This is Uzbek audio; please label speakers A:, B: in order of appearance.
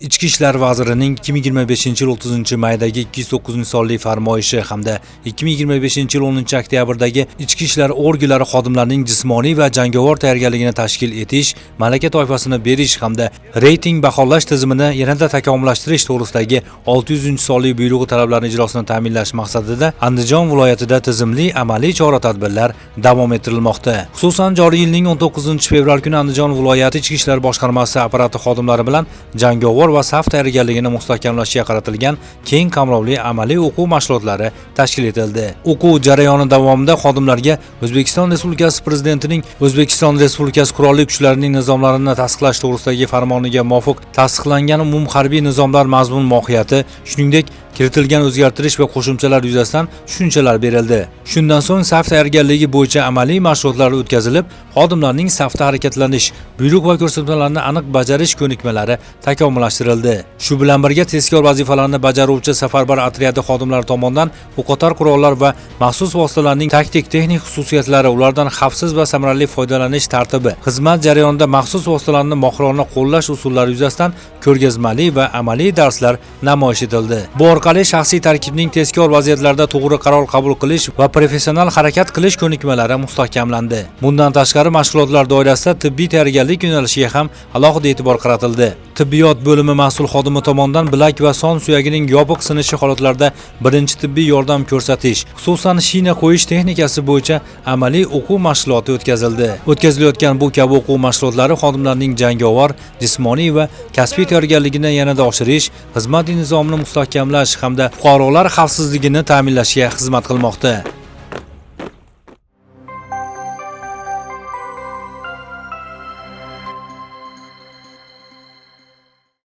A: Ichki ishlar vazirining 2025-yil 30-maydagi 209-sonli farmoyishi hamda 2025-yil 10-oktyabrdagi ichki ishlar organlari xodimlarining jismoniy va jangovar tayyorgarligini tashkil etish, malaka toifasini berish hamda reyting baholash tizimini yanada takomillashtirish to'g'risidagi 600-sonli buyrug'i talablarini ijrosini ta'minlash maqsadida Andijon viloyatida tizimli amaliy chora-tadbirlar davom ettirilmoqda. Xususan, joriy yilning 19-fevral kuni Andijon viloyati ichki ishlar boshqarmasi apparati xodimlari bilan jangovar va saf tayyorgarligini mustahkamlashga qaratilgan keng qamrovli amaliy o'quv mashg'ulotlari tashkil etildi. O'quv jarayoni davomida xodimlarga O'zbekiston Respublikasi Prezidentining O'zbekiston Respublikasi Qurolli Kuchlarining nizomlarini tasdiqlash to'g'risidagi farmoniga muvofiq tasdiqlangan umumharbiy nizomlar mazmun mohiyati, shuningdek kiritilgan o'zgartirish va qo'shimchalar yuzasidan tushunchalar berildi. Shundan so'ng saf tayyorgarligi bo'yicha amaliy mashg'ulotlar o'tkazilib, xodimlarning safda harakatlanish, buyruq va ko'rsatmalarni aniq bajarish ko'nikmalari takomillashtirildi. Shu bilan birga tezkor vazifalarni bajaruvchi safarbar otryadi xodimlari tomonidan o'qotar qurollar va maxsus vositalarning taktik-texnik xususiyatlari, ulardan xavfsiz va samarali foydalanish tartibi, xizmat jarayonida maxsus vositalarni mohirona qo'llash usullari yuzasidan ko'rgazmali va amaliy darslar namoyish etildi. Bu orqali shaxsiy tarkibning tezkor vaziyatlarda to'g'ri qaror qabul qilish va professional harakat qilish ko'nikmalari mustahkamlandi. Bundan tashqari mashg'ulotlar doirasida tibbiy tayyorgarlik yo'nalishiga ham alohida e'tibor qaratildi. Tibbiyot bo'limi mas'ul xodimi tomonidan bilak va son suyagining yopiq sinishi holatlarida birinchi tibbiy yordam ko'rsatish, xususan shina qo'yish texnikasi bo'yicha amaliy o'quv mashg'uloti o'tkazildi. O'tkazilayotgan bu kabi o'quv mashg'ulotlari xodimlarning jangovar, jismoniy va kasbiy tayyorgarligini yanada oshirish, xizmat nizomini mustahkamlash hamda fuqarolar xavfsizligini ta'minlashga xizmat qilmoqda.